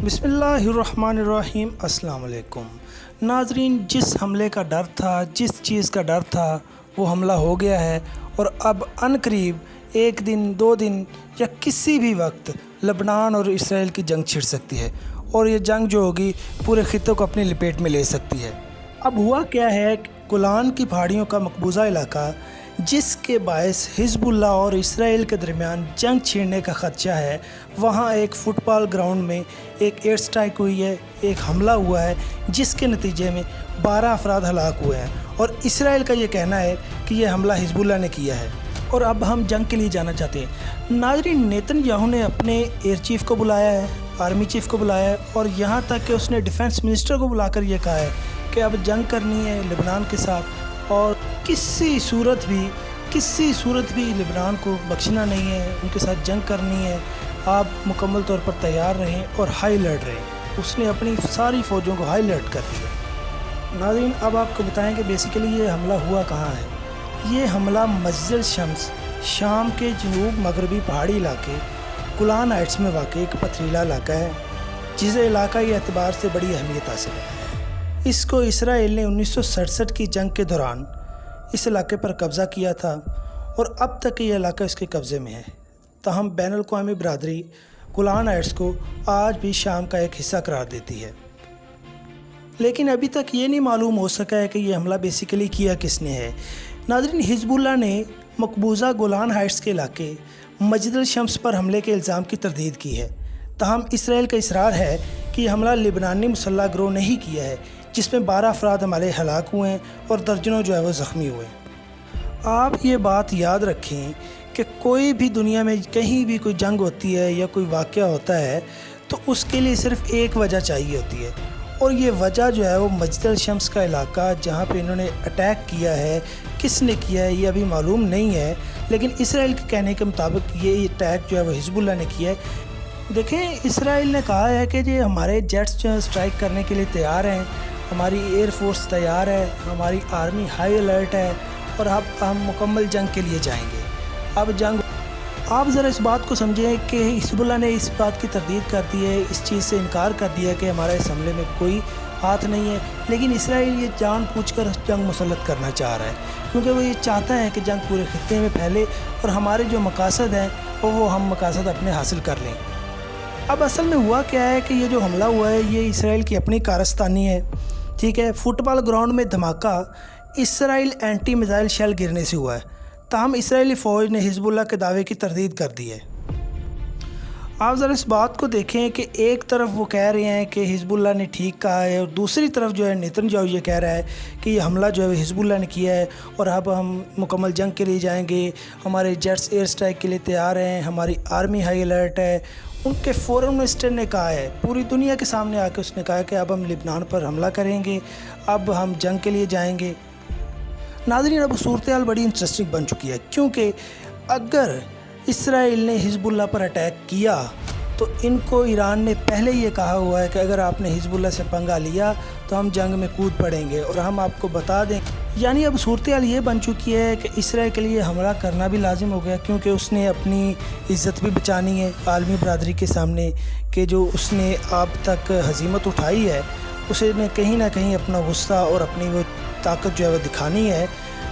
بسم اللہ الرحمن الرحیم۔ السلام علیکم ناظرین، جس حملے کا ڈر تھا، جس چیز کا ڈر تھا، وہ حملہ ہو گیا ہے اور اب عن قریب 1 دن 2 دن یا کسی بھی وقت لبنان اور اسرائیل کی جنگ چھڑ سکتی ہے اور یہ جنگ جو ہوگی پورے خطے کو اپنی لپیٹ میں لے سکتی ہے۔ اب ہوا کیا ہے کہ گولان کی پہاڑیوں کا مقبوضہ علاقہ، جس کے باعث حزب اللہ اور اسرائیل کے درمیان جنگ چھڑنے کا خدشہ ہے، وہاں ایک فٹ بال گراؤنڈ میں ایک ایئر سٹرائک ہوئی ہے، ایک حملہ ہوا ہے جس کے نتیجے میں 12 افراد ہلاک ہوئے ہیں اور اسرائیل کا یہ کہنا ہے کہ یہ حملہ حزب اللہ نے کیا ہے اور اب ہم جنگ کے لیے جانا چاہتے ہیں۔ ناظرین، نیتن یاہو نے اپنے ایئر چیف کو بلایا ہے، آرمی چیف کو بلایا ہے اور یہاں تک کہ اس نے ڈیفنس منسٹر کو بلا کر یہ کہا ہے کہ اب جنگ کرنی ہے لبنان کے ساتھ اور کسی صورت بھی لبنان کو بخشنا نہیں ہے، ان کے ساتھ جنگ کرنی ہے۔ آپ مکمل طور پر تیار رہیں اور ہائی الرٹ رہیں۔ اس نے اپنی ساری فوجوں کو ہائی الرٹ کر دیا۔ ناظرین، اب آپ کو بتائیں کہ بیسیکلی یہ حملہ ہوا کہاں ہے۔ یہ حملہ مسجد الشمس، شام کے جنوب مغربی پہاڑی علاقے گولان ہائٹس میں واقع ایک پتھریلا علاقہ ہے، جسے علاقائی اعتبار سے بڑی اہمیت حاصل ہے۔ اس کو اسرائیل نے 1967 کی جنگ کے دوران اس علاقے پر قبضہ کیا تھا اور اب تک یہ علاقہ اس کے قبضے میں ہے۔ تاہم بین الاقوامی برادری گولان ہائٹس کو آج بھی شام کا ایک حصہ قرار دیتی ہے، لیکن ابھی تک یہ نہیں معلوم ہو سکا ہے کہ یہ حملہ بیسیکلی کیا کس نے ہے۔ ناظرین، حزب اللہ نے مقبوضہ گولان ہائٹس کے علاقے مسجد الشمس پر حملے کے الزام کی تردید کی ہے، تاہم اسرائیل کا اصرار ہے کہ یہ حملہ لبنانی مسلح گروہ نے ہی کیا ہے، جس میں 12 افراد ہمارے ہلاک ہوئے ہیں اور درجنوں جو ہے وہ زخمی ہوئے ہیں۔ آپ یہ بات یاد رکھیں کہ کوئی بھی دنیا میں کہیں بھی کوئی جنگ ہوتی ہے یا کوئی واقعہ ہوتا ہے تو اس کے لیے صرف ایک وجہ چاہیے ہوتی ہے، اور یہ وجہ جو ہے وہ مسجد الشمس کا علاقہ جہاں پہ انہوں نے اٹیک کیا ہے، کس نے کیا ہے یہ ابھی معلوم نہیں ہے، لیکن اسرائیل کے کہنے کے مطابق یہ اٹیک جو ہے وہ حزب اللہ نے کیا ہے۔ دیکھیں، اسرائیل نے کہا ہے کہ یہ ہمارے جیٹس جو ہے اسٹرائک کرنے کے لیے تیار ہیں، ہماری ایئر فورس تیار ہے، ہماری آرمی ہائی الرٹ ہے اور اب ہم مکمل جنگ کے لیے جائیں گے۔ اب جنگ، آپ ذرا اس بات کو سمجھیں کہ حزب اللہ نے اس بات کی تردید کر دی ہے، اس چیز سے انکار کر دیا ہے کہ ہمارا اس حملے میں کوئی ہاتھ نہیں ہے، لیکن اسرائیل یہ جان بوجھ کر جنگ مسلط کرنا چاہ رہا ہے، کیونکہ وہ یہ چاہتا ہے کہ جنگ پورے خطے میں پھیلے اور ہمارے جو مقاصد ہیں وہ ہم مقاصد اپنے حاصل کر لیں۔ اب اصل میں ہوا کیا ہے کہ یہ جو حملہ ہوا ہے یہ اسرائیل کی اپنی کارستانی ہے، ٹھیک ہے۔ فٹ بال گراؤنڈ میں دھماکہ اسرائیل اینٹی میزائل شیل گرنے سے ہوا ہے، تاہم اسرائیلی فوج نے حزب اللہ کے دعوے کی تردید کر دی ہے۔ آپ ذرا اس بات کو دیکھیں کہ ایک طرف وہ کہہ رہے ہیں کہ حزب اللہ نے ٹھیک کہا ہے اور دوسری طرف جو ہے نیتن یاہو یہ کہہ رہا ہے کہ یہ حملہ جو ہے حزب اللہ نے کیا ہے اور اب ہم مکمل جنگ کے لیے جائیں گے، ہمارے جیٹس ایئر سٹرائک کے لیے تیار ہیں، ہماری آرمی ہائی الرٹ ہے۔ ان کے فورن منسٹر نے کہا ہے، پوری دنیا کے سامنے آ کے اس نے کہا کہ اب ہم لبنان پر حملہ کریں گے، اب ہم جنگ کے لیے جائیں گے۔ ناظرین، اب صورتحال بڑی انٹرسٹنگ بن چکی ہے، کیونکہ اگر اسرائیل نے حزب اللہ پر اٹیک کیا تو ان کو ایران نے پہلے یہ کہا ہوا ہے کہ اگر آپ نے حزب اللہ سے پنگا لیا تو ہم جنگ میں کود پڑیں گے اور ہم آپ کو بتا دیں۔ یعنی اب صورتحال یہ بن چکی ہے کہ اسرائیل کے لیے حملہ کرنا بھی لازم ہو گیا، کیونکہ اس نے اپنی عزت بھی بچانی ہے عالمی برادری کے سامنے کہ جو اس نے اب تک ہزیمت اٹھائی ہے اسے نے کہیں نہ کہیں اپنا غصہ اور اپنی وہ طاقت جو ہے وہ دکھانی ہے،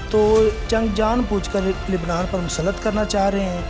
تو جنگ جان بوجھ کر لبنان پر مسلط کرنا چاہ رہے ہیں۔